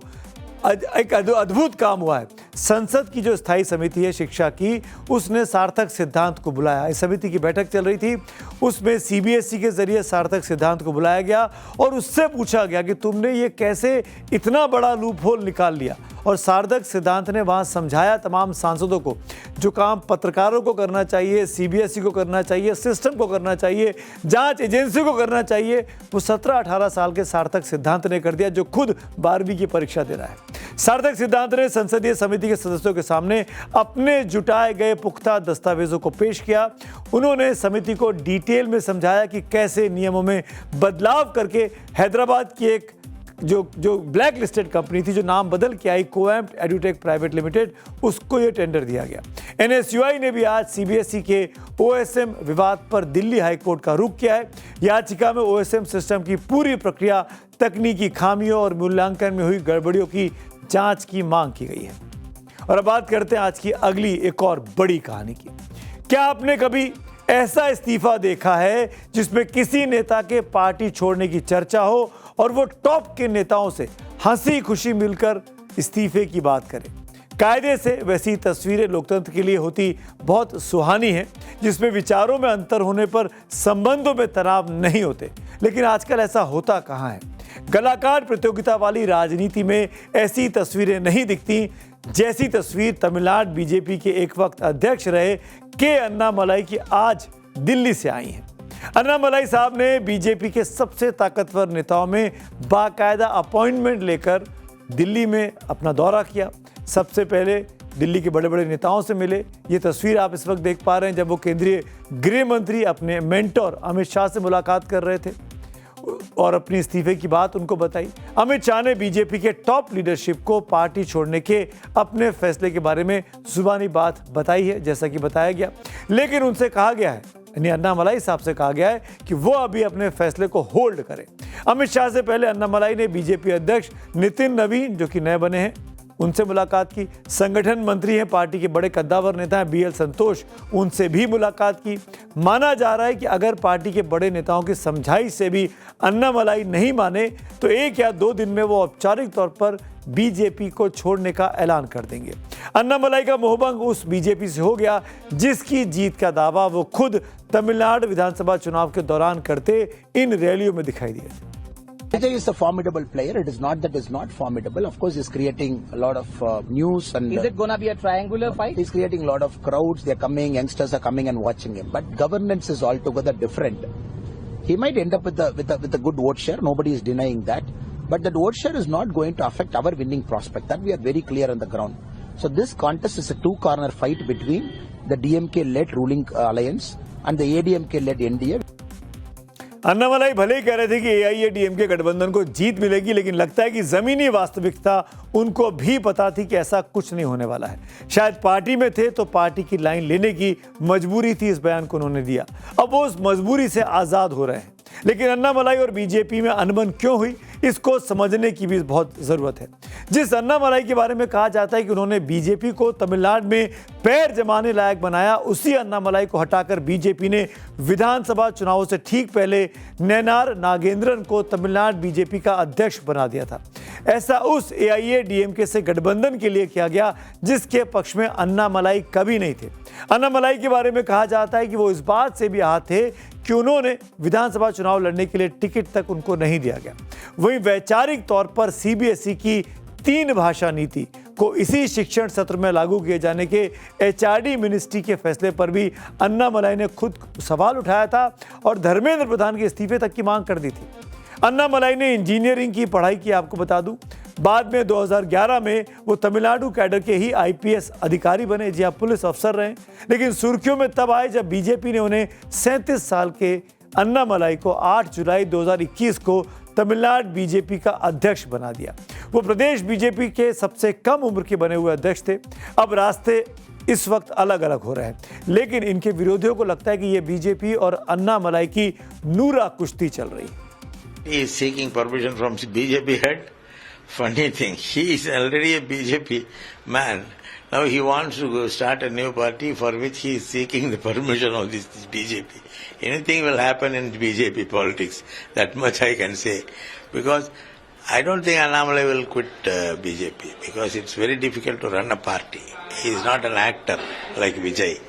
एक अद्भुत काम हुआ है। संसद की जो स्थायी समिति है शिक्षा की, उसने सार्थक सिद्धांत को बुलाया। इस समिति की बैठक चल रही थी, उसमें सीबीएसई के जरिए सार्थक सिद्धांत को बुलाया गया और उससे पूछा गया कि तुमने ये कैसे इतना बड़ा लूपहोल निकाल लिया। और सार्थक सिद्धांत ने वहां समझाया तमाम सांसदों को जो काम पत्रकारों को करना चाहिए, सीबीएसई को करना चाहिए, सिस्टम को करना चाहिए, जांच एजेंसी को करना चाहिए, वो 17-18 साल के सार्थक सिद्धांत ने कर दिया, जो खुद 12वीं की परीक्षा दे रहा है। सार्थक सिद्धांत ने संसदीय समिति के सदस्यों के सामने अपने जुटाए गए पुख्ता दस्तावेजों को पेश किया। उन्होंने समिति को डिटेल में समझाया कि कैसे नियमों में बदलाव करके हैदराबाद की एक जो ब्लैक लिस्टेड कंपनी थी, जो नाम बदल के आई कोएम्प्ट एडुटेक प्राइवेट लिमिटेड, उसको ये टेंडर दिया गया। एनएसयूआई ने भी आज सीबीएसई के ओएसएम विवाद पर दिल्ली हाईकोर्ट का रुख किया है। याचिका में ओएसएम सिस्टम की पूरी प्रक्रिया, तकनीकी खामियों और मूल्यांकन में हुई गड़बड़ियों की जांच की मांग की गई है। और अब बात करते हैं आज की अगली एक और बड़ी कहानी की। क्या आपने कभी ऐसा इस्तीफा देखा है जिसमें किसी नेता के पार्टी छोड़ने की चर्चा हो और वो टॉप के नेताओं से हंसी खुशी मिलकर इस्तीफे की बात करें? कायदे से वैसी तस्वीरें लोकतंत्र के लिए होती बहुत सुहानी हैं, जिसमें विचारों में अंतर होने पर संबंधों में तनाव नहीं होते। लेकिन आजकल ऐसा होता कहाँ है? गलाकाट प्रतियोगिता वाली राजनीति में ऐसी तस्वीरें नहीं दिखती जैसी तस्वीर तमिलनाडु बीजेपी के एक वक्त अध्यक्ष रहे के अन्नामलाई की आज दिल्ली से आई है। अन्नामलाई साहब ने बीजेपी के सबसे ताकतवर नेताओं में बाकायदा अपॉइंटमेंट लेकर दिल्ली में अपना दौरा किया। सबसे पहले दिल्ली के बड़े बड़े नेताओं से मिले। ये तस्वीर आप इस वक्त देख पा रहे हैं जब वो केंद्रीय गृह मंत्री अपने मेंटोर अमित शाह से मुलाकात कर रहे थे और अपनी इस्तीफे की बात उनको बताई। अमित शाह ने बीजेपी के टॉप लीडरशिप को पार्टी छोड़ने के अपने फैसले के बारे में जुबानी बात बताई है, जैसा कि बताया गया। लेकिन उनसे कहा गया है, यानी अन्नामलाई साहब से कहा गया है कि वो अभी अपने फैसले को होल्ड करें। अमित शाह से पहले अन्नामलाई ने बीजेपी अध्यक्ष नितिन नवीन, जो कि नए बने हैं, उनसे मुलाकात की। संगठन मंत्री हैं, पार्टी के बड़े कद्दावर नेता हैं बीएल संतोष, उनसे भी मुलाकात की। माना जा रहा है कि अगर पार्टी के बड़े नेताओं की समझाइश से भी अन्नामलाई नहीं माने तो 1 या 2 दिन में वो औपचारिक तौर पर बीजेपी को छोड़ने का ऐलान कर देंगे। अन्नामलाई का मोहभंग उस बीजेपी से हो गया जिसकी जीत का दावा वो खुद तमिलनाडु विधानसभा चुनाव के दौरान करते इन रैलियों में दिखाई दिए थे। Vijay is a formidable player. It is not that he's not formidable. Of course, he's creating a lot of news. And is it going to be a triangular fight? He's creating a lot of crowds. They're coming, youngsters are coming and watching him. But governance is altogether different. He might end up with a good vote share. Nobody is denying that. But that vote share is not going to affect our winning prospect. That we are very clear on the ground. So this contest is a two-corner fight between the DMK-led ruling alliance and the ADMK-led NDA. Annamalai भले ही कह रहे थे कि एआईएडीएमके गठबंधन को जीत मिलेगी, लेकिन लगता है कि जमीनी वास्तविकता उनको भी पता थी कि ऐसा कुछ नहीं होने वाला है। शायद पार्टी में थे तो पार्टी की लाइन लेने की मजबूरी थी, इस बयान को उन्होंने दिया। अब वो उस मजबूरी से आज़ाद हो रहे हैं। लेकिन अन्नामलाई और बीजेपी में अनबन क्यों हुई, इसको समझने की भी बहुत ज़रूरत है। जिस अन्नामलाई के बारे में कहा जाता है कि उन्होंने बीजेपी को तमिलनाडु में पैर जमाने लायक बनाया, उसी अन्नामलाई को हटाकर बीजेपी ने विधानसभा चुनावों से ठीक पहले नैनार नागेंद्रन को तमिलनाडु बीजेपी का अध्यक्ष बना दिया था। ऐसा उस एआईएडीएमके से गठबंधन के लिए किया गया जिसके पक्ष में अन्नामलाई कभी नहीं थे। अन्नामलाई के बारे में कहा जाता है कि वो इस बात से भी आहत थे कि उन्होंने विधानसभा चुनाव लड़ने के लिए टिकट तक उनको नहीं दिया गया। वहीं वैचारिक तौर पर सीबीएसई की 3 भाषा नीति को इसी शिक्षण सत्र में लागू किए जाने के एचआरडी मिनिस्ट्री के फैसले पर भी अन्नामलाई ने खुद सवाल उठाया था और धर्मेंद्र प्रधान के इस्तीफे तक की मांग कर दी थी। अन्नामलाई ने इंजीनियरिंग की पढ़ाई की, आपको बता दूं। बाद में 2011 में वो तमिलनाडु कैडर के ही आईपीएस अधिकारी बने, जी आप पुलिस अफसर रहे। लेकिन सुर्खियों में तब आए जब बीजेपी ने उन्हें 37 साल के अन्नामलाई को 8 जुलाई 2021 को तमिलनाडु बीजेपी का अध्यक्ष बना दिया। वो प्रदेश बीजेपी के सबसे कम उम्र के बने हुए अध्यक्ष थे। अब रास्ते इस वक्त अलग अलग हो रहे हैं, लेकिन इनके विरोधियों को लगता है कि ये बीजेपी और अन्नामलाई की नूरा कुश्ती चल रही है। He is seeking permission from BJP head. Funny thing, he is already a BJP man. Now he wants to start a new party for which he is seeking the permission of this BJP. Anything will happen in BJP politics. That much I can say. Because I don't think Annamalai will quit BJP because it's very difficult to run a party. He is not an actor like Vijay.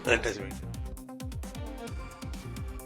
Let us wait.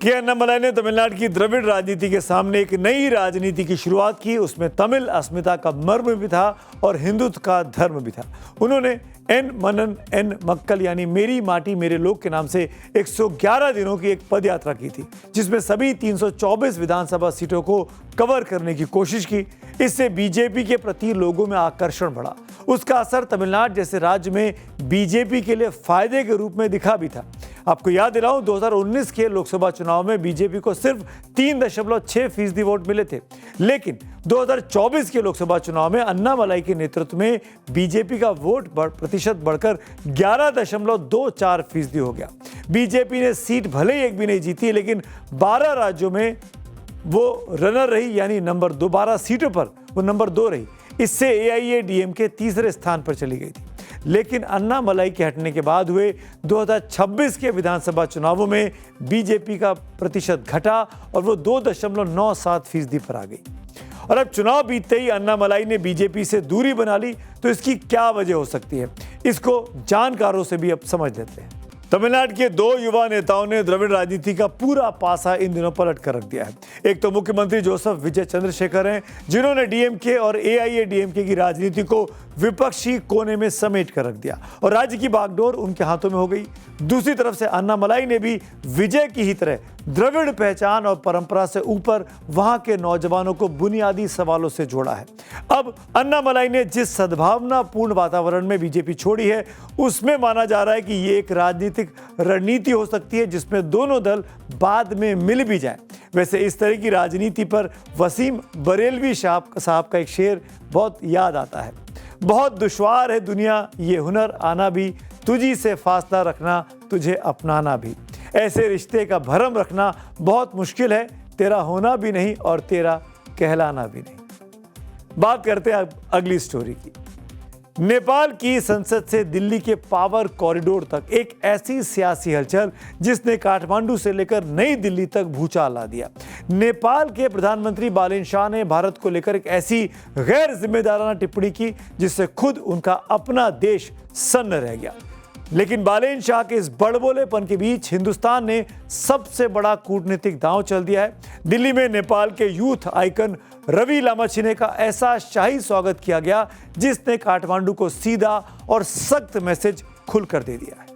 के अन्नामलाई ने तमिलनाडु की द्रविड़ राजनीति के सामने एक नई राजनीति की शुरुआत की। उसमें तमिल अस्मिता का मर्म भी था और हिंदुत्व का धर्म भी था। उन्होंने एन मनन एन मक्कल यानी मेरी माटी मेरे लोग के नाम से 111 दिनों की एक पद यात्रा की थी, जिसमें सभी 324 विधानसभा सीटों को कवर करने की कोशिश की। इससे बीजेपी के प्रति लोगों में आकर्षण बढ़ा। उसका असर तमिलनाडु जैसे राज्य में बीजेपी के लिए फायदे के रूप में दिखा भी था। आपको याद दिलाऊं, 2019 के लोकसभा चुनाव में बीजेपी को सिर्फ 3.6% वोट मिले थे, लेकिन 2024 के लोकसभा चुनाव में अन्नामलाई के नेतृत्व में बीजेपी का वोट प्रतिशत बढ़कर 11.24% हो गया। बीजेपी ने सीट भले ही एक भी नहीं जीती, लेकिन 12 राज्यों में वो रनर रही, यानी नंबर 12 सीटों पर वो नंबर 2 रही। इससे AIADMK तीसरे स्थान पर चली गई थी। लेकिन अन्नामलाई के हटने के बाद हुए 2026 के विधानसभा चुनावों में बीजेपी का प्रतिशत घटा और वो 2.97% पर आ गई। और अब चुनाव बीतते ही अन्नामलाई ने बीजेपी से दूरी बना ली, तो इसकी क्या वजह हो सकती है, इसको जानकारों से भी अब समझ लेते हैं। तमिलनाडु के 2 युवा नेताओं ने द्रविड़ राजनीति का पूरा पासा इन दिनों पलट कर रख दिया है। एक तो मुख्यमंत्री जोसेफ विजय चंद्रशेखर हैं, जिन्होंने DMK और AIADMK की राजनीति को विपक्षी कोने में समेट कर रख दिया और राज्य की बागडोर उनके हाथों में हो गई। दूसरी तरफ से अन्नामलाई ने भी विजय की ही तरह द्रविड़ पहचान और परंपरा से ऊपर वहां के नौजवानों को बुनियादी सवालों से जोड़ा है। अब अन्नामलाई ने जिस सद्भावनापूर्ण वातावरण में बीजेपी छोड़ी है, उसमें माना जा रहा है कि ये एक राजनीतिक रणनीति हो सकती है जिसमें दोनों दल बाद में मिल भी जाए। वैसे इस तरह की राजनीति पर वसीम बरेलवी साहब का एक शेर बहुत याद आता है। बहुत दुश्वार है दुनिया ये हुनर आना भी, तुझी से फासला रखना तुझे अपनाना भी। ऐसे रिश्ते का भरम रखना बहुत मुश्किल है, तेरा होना भी नहीं और तेरा कहलाना भी नहीं। बात करते हैं अगली स्टोरी की। नेपाल की संसद से दिल्ली के पावर कॉरिडोर तक एक ऐसी सियासी हलचल जिसने काठमांडू से लेकर नई दिल्ली तक भूचाल ला दिया। नेपाल के प्रधानमंत्री बालेन शाह ने भारत को लेकर एक ऐसी गैर जिम्मेदाराना टिप्पणी की जिससे खुद उनका अपना देश सन्न रह गया। लेकिन बालेन शाह के इस बड़बोलेपन के बीच हिंदुस्तान ने सबसे बड़ा कूटनीतिक दांव चल दिया है। दिल्ली में नेपाल के यूथ आइकन रवि लामछिने का ऐसा शाही स्वागत किया गया जिसने काठमांडू को सीधा और सख्त मैसेज खुलकर दे दिया है।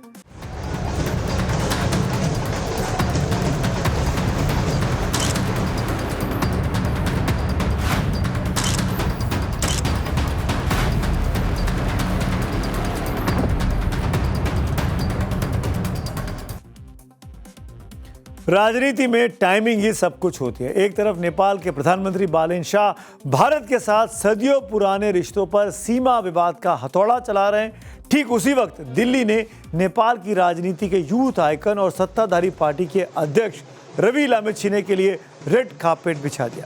राजनीति में टाइमिंग ही सब कुछ होती है। एक तरफ नेपाल के प्रधानमंत्री बालेन शाह भारत के साथ सदियों पुराने रिश्तों पर सीमा विवाद का हथौड़ा चला रहे हैं, ठीक उसी वक्त दिल्ली ने नेपाल की राजनीति के यूथ आइकन और सत्ताधारी पार्टी के अध्यक्ष रवि लामछिने के लिए रेड कार्पेट बिछा दिया।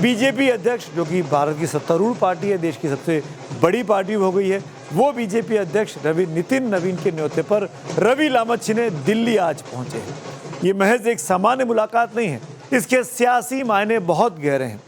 बीजेपी अध्यक्ष, जो कि भारत की सत्तारूढ़ पार्टी है, देश की सबसे बड़ी पार्टी हो गई है, वो बीजेपी अध्यक्ष नितिन नवीन के न्योते पर रवि लामछिने दिल्ली आज पहुंचे हैं। ये महज एक सामान्य मुलाकात नहीं है, इसके सियासी मायने बहुत गहरे हैं।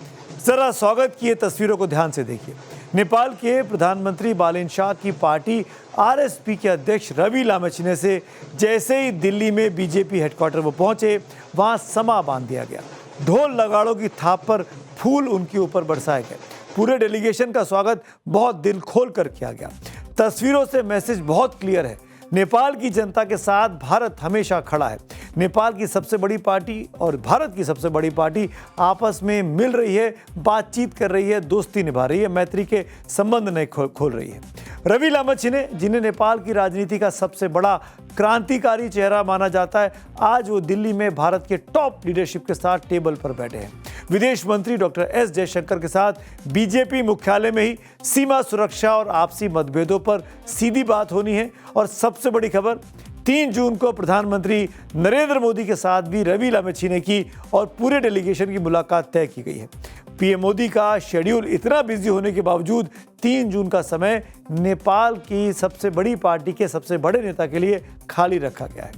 जरा स्वागत की तस्वीरों को ध्यान से देखिए। नेपाल के प्रधानमंत्री बालेन शाह की पार्टी RSP के अध्यक्ष रवि लामछिने से जैसे ही दिल्ली में बीजेपी हेडक्वार्टर वो पहुंचे, वहां समा बांध दिया गया। ढोल नगाड़ों की थाप पर फूल उनके ऊपर बरसाए गए। पूरे डेलीगेशन का स्वागत बहुत दिल खोल कर किया गया। तस्वीरों से मैसेज बहुत क्लियर है, नेपाल की जनता के साथ भारत हमेशा खड़ा है। नेपाल की सबसे बड़ी पार्टी और भारत की सबसे बड़ी पार्टी आपस में मिल रही है, बातचीत कर रही है, दोस्ती निभा रही है, मैत्री के संबंध नहीं खोल रही है। रवि लामछिने, जिन्हें नेपाल की राजनीति का सबसे बड़ा क्रांतिकारी चेहरा माना जाता है, आज वो दिल्ली में भारत के टॉप लीडरशिप के साथ टेबल पर बैठे हैं। विदेश मंत्री डॉक्टर S जयशंकर के साथ बीजेपी मुख्यालय में ही सीमा सुरक्षा और आपसी मतभेदों पर सीधी बात होनी है। और सबसे बड़ी खबर, 3 जून को प्रधानमंत्री नरेंद्र मोदी के साथ भी रवि लामछिने की और पूरे डेलीगेशन की मुलाकात तय की गई है। पीएम मोदी का शेड्यूल इतना बिजी होने के बावजूद 3 जून का समय नेपाल की सबसे बड़ी पार्टी के सबसे बड़े नेता के लिए खाली रखा गया है।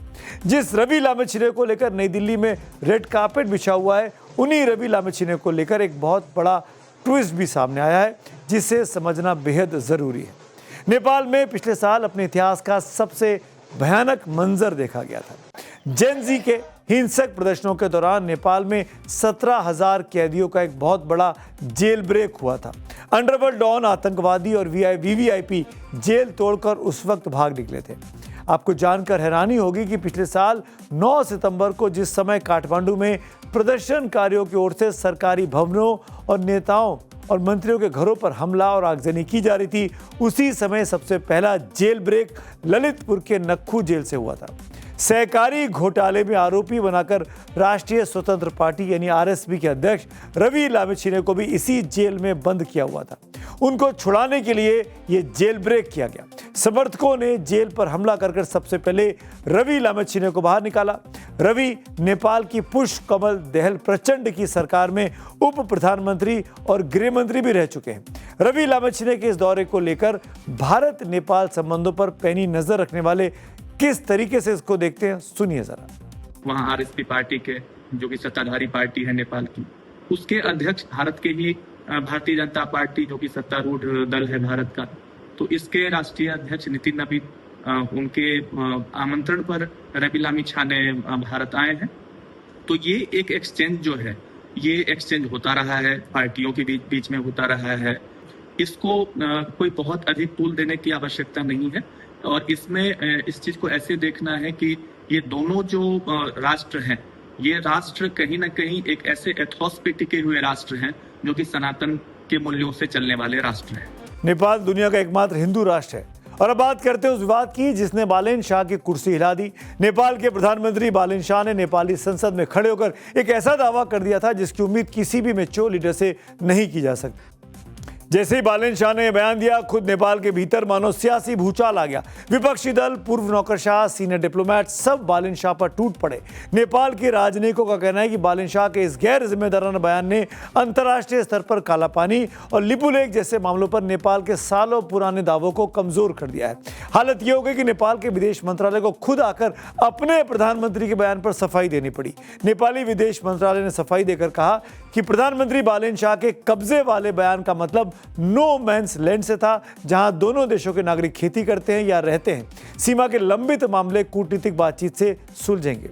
जिस रवि लामछिने को लेकर नई दिल्ली में रेड कार्पेट बिछा हुआ है, उन्हीं रवि लामिछिने को लेकर एक बहुत बड़ा ट्विस्ट भी सामने आया है, जिसे समझना बेहद ज़रूरी है। नेपाल में पिछले साल अपने इतिहास का सबसे भयानक मंजर देखा गया था। जेन जी के हिंसक प्रदर्शनों के दौरान नेपाल में 17,000 कैदियों का एक बहुत बड़ा जेल ब्रेक हुआ था। अंडरवर्ल्ड डॉन, आतंकवादी और वीवीआईपी जेल तोड़कर उस वक्त भाग निकले थे। आपको जानकर हैरानी होगी कि पिछले साल 9 सितंबर को जिस समय काठमांडू में प्रदर्शनकारियों की ओर से सरकारी भवनों और नेताओं और मंत्रियों के घरों पर हमला और आगजनी की जा रही थी, उसी समय सबसे पहला जेल ब्रेक ललितपुर के नक्खू जेल से हुआ था। सहकारी घोटाले में आरोपी बनाकर राष्ट्रीय स्वतंत्र पार्टी यानी आरएसपी के अध्यक्ष रवि लामिछिने को भी इसी जेल में बंद किया हुआ था। उनको छुड़ाने के लिए ये जेल ब्रेक किया गया। समर्थकों ने जेल पर हमला कर सबसे पहले रवि लामिछिने को बाहर निकाला। रवि नेपाल की पुष्प कमल दहल प्रचंड की सरकार में उप प्रधानमंत्री और गृह मंत्री भी रह चुके हैं। रवि लामिछिने के इस दौरे को लेकर भारत नेपाल संबंधों पर पैनी नजर रखने वाले किस तरीके से इसको देखते हैं, सुनिए जरा। वहाँ आरएसपी पार्टी के, जो कि सत्ताधारी पार्टी है नेपाल की, उसके अध्यक्ष भारत के ही भारतीय जनता पार्टी, जो कि सत्तारूढ़ दल है भारत का, तो इसके राष्ट्रीय अध्यक्ष नितिन नवीन उनके आमंत्रण पर रवि लामिछाने भारत आए हैं। तो ये एक एक्सचेंज जो है, ये एक्सचेंज होता रहा है, पार्टियों के बीच में होता रहा है। इसको कोई बहुत अधिक तूल देने की आवश्यकता नहीं है और इसमें इस चीज को ऐसे देखना है कि ये दोनों जो राष्ट्र हैं, ये राष्ट्र कहीं ना कहीं एक ऐसे एथोस पे टिके हुए राष्ट्र हैं जो कि सनातन के मूल्यों से चलने वाले राष्ट्र हैं। नेपाल दुनिया का एकमात्र हिंदू राष्ट्र है। और अब बात करते हैं उस विवाद की जिसने बालेन शाह की कुर्सी हिला दी। नेपाल के प्रधानमंत्री बालेन शाह ने नेपाली संसद में खड़े होकर एक ऐसा दावा कर दिया था जिसकी उम्मीद किसी भी मैच्योर लीडर से नहीं की जा सकती। जैसे ही बालेन शाह ने बयान दिया, खुद नेपाल के भीतर मानो सियासी भूचाल आ गया। विपक्षी दल, पूर्व नौकरशाह, सीनियर डिप्लोमेट सब बालेन शाह पर टूट पड़े। नेपाल के राजनयिकों का कहना है कि बालेन शाह के इस गैर जिम्मेदाराना बयान ने अंतर्राष्ट्रीय स्तर पर कालापानी और लिपुलेख जैसे मामलों पर नेपाल के सालों पुराने दावों को कमजोर कर दिया है। हालत यह हो गई कि नेपाल के विदेश मंत्रालय को खुद आकर अपने प्रधानमंत्री के बयान पर सफाई देनी पड़ी। नेपाली विदेश मंत्रालय ने सफाई देकर कहा कि प्रधानमंत्री बालेन शाह के कब्जे वाले बयान का मतलब नो मैंस लैंड से था, जहां दोनों देशों के नागरिक खेती करते हैं या रहते हैं। सीमा के लंबित मामले कूटनीतिक बातचीत से सुलझेंगे।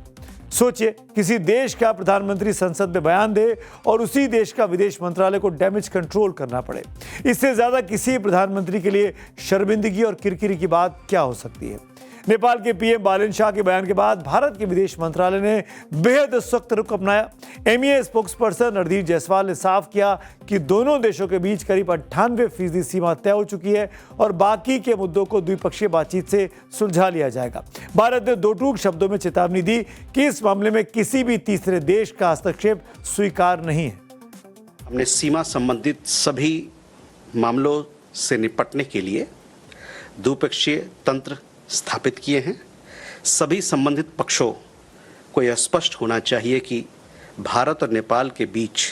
सोचिए, किसी देश का प्रधानमंत्री संसद में बयान दे और उसी देश का विदेश मंत्रालय को डैमेज कंट्रोल करना पड़े। इससे ज्यादा किसी प्रधानमंत्री के लिए शर्मिंदगी और किरकिरी की बात क्या हो सकती है। नेपाल के पीएम बालेन शाह के बयान के बाद भारत के विदेश मंत्रालय ने बेहद सख्त रुख अपनाया। एमईए स्पोक्सपर्सन रणधीर जायसवाल ने साफ किया कि दोनों देशों के बीच करीब 98% सीमा तय हो चुकी है और बाकी के मुद्दों को द्विपक्षीय बातचीत से सुलझा लिया जाएगा। भारत ने दो टूक शब्दों में चेतावनी दी कि इस मामले में किसी भी तीसरे देश का हस्तक्षेप स्वीकार नहीं है। हमने सीमा संबंधित सभी मामलों से निपटने के लिए द्विपक्षीय तंत्र स्थापित किए हैं। सभी संबंधित पक्षों को यह स्पष्ट होना चाहिए कि भारत और नेपाल के बीच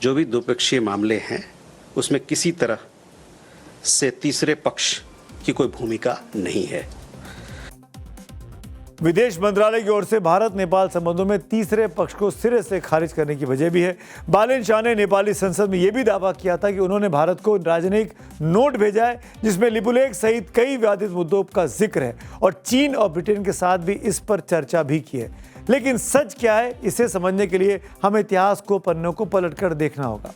जो भी द्विपक्षीय मामले हैं उसमें किसी तरह से तीसरे पक्ष की कोई भूमिका नहीं है। विदेश मंत्रालय की ओर से भारत नेपाल संबंधों में तीसरे पक्ष को सिरे से खारिज करने की वजह भी है। बालेन शाह ने नेपाली संसद में यह भी दावा किया था कि उन्होंने भारत को राजनयिक नोट भेजा है जिसमें लिपुलेख सहित कई विवादित मुद्दों का जिक्र है और चीन और ब्रिटेन के साथ भी इस पर चर्चा भी की है। लेकिन सच क्या है, इसे समझने के लिए हमें इतिहास को पन्नों को पलटकर देखना होगा।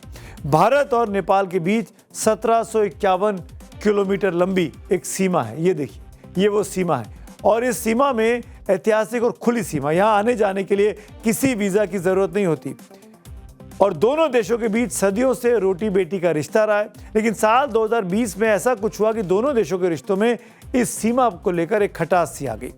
भारत और नेपाल के बीच 1751 किलोमीटर लंबी एक सीमा है। ये देखिए, ये वो सीमा है और इस सीमा में ऐतिहासिक और खुली सीमा, यहाँ आने जाने के लिए किसी वीजा की जरूरत नहीं होती और दोनों देशों के बीच सदियों से रोटी बेटी का रिश्ता रहा है। लेकिन साल 2020 में ऐसा कुछ हुआ कि दोनों देशों के रिश्तों में इस सीमा को लेकर एक खटास सी आ गई।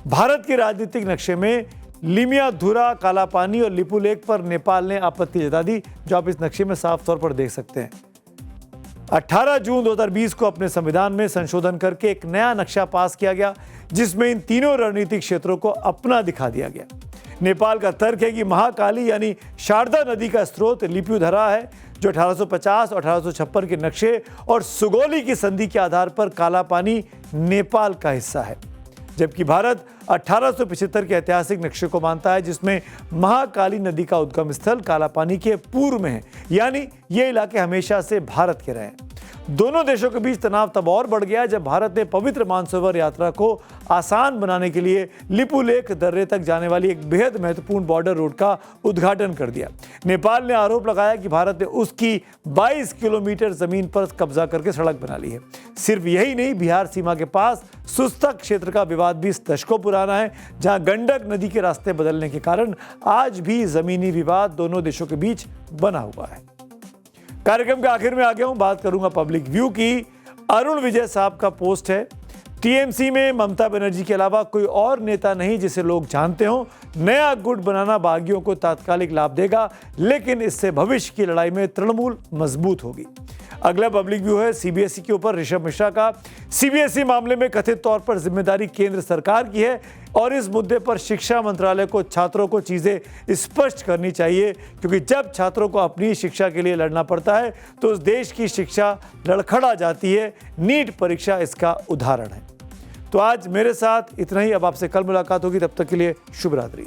भारत के राजनीतिक नक्शे में लिमियाधुरा, कालापानी और लिपुलेख पर नेपाल ने आपत्ति जता दी, जो आप इस नक्शे में साफ तौर पर देख सकते हैं। 18 जून 2020 को अपने संविधान में संशोधन करके एक नया नक्शा पास किया गया जिसमें इन तीनों रणनीतिक क्षेत्रों को अपना दिखा दिया गया। नेपाल का तर्क है कि महाकाली यानी शारदा नदी का स्रोत लिपुधरा है, जो 1850 और 1856 के नक्शे और सुगौली की संधि के आधार पर कालापानी नेपाल का हिस्सा है। जबकि भारत 1875 के ऐतिहासिक नक्शे को मानता है, जिसमें महाकाली नदी का उद्गम स्थल काला पानी के पूर्व में है, यानी ये इलाके हमेशा से भारत के रहे। दोनों देशों के बीच तनाव तब और बढ़ गया जब भारत ने पवित्र मानसरोवर यात्रा को आसान बनाने के लिए लिपुलेख दर्रे तक जाने वाली एक बेहद महत्वपूर्ण बॉर्डर रोड का उद्घाटन कर दिया। नेपाल ने आरोप लगाया कि भारत ने उसकी 22 किलोमीटर जमीन पर कब्जा करके सड़क बना ली है। सिर्फ यही नहीं, बिहार सीमा के पास सुस्तक क्षेत्र का विवाद भी दशकों पुराना है, जहां गंडक नदी के रास्ते बदलने के कारण आज भी जमीनी विवाद दोनों देशों के बीच बना हुआ है। कार्यक्रम के आखिर में आ गया हूं, बात करूंगा पब्लिक व्यू की। अरुण विजय साहब का पोस्ट है, टीएमसी में ममता बनर्जी के अलावा कोई और नेता नहीं जिसे लोग जानते हो। नया गुट बनाना बागियों को तात्कालिक लाभ देगा, लेकिन इससे भविष्य की लड़ाई में तृणमूल मजबूत होगी। अगला पब्लिक व्यू है सीबीएसई के ऊपर ऋषभ मिश्रा का। सीबीएसई मामले में कथित तौर पर जिम्मेदारी केंद्र सरकार की है और इस मुद्दे पर शिक्षा मंत्रालय को छात्रों को चीजें स्पष्ट करनी चाहिए, क्योंकि जब छात्रों को अपनी शिक्षा के लिए लड़ना पड़ता है तो उस देश की शिक्षा लड़खड़ा जाती है। नीट परीक्षा इसका उदाहरण है। तो आज मेरे साथ इतना ही। अब आपसे कल मुलाकात होगी, तब तक के लिए शुभ रात्रि।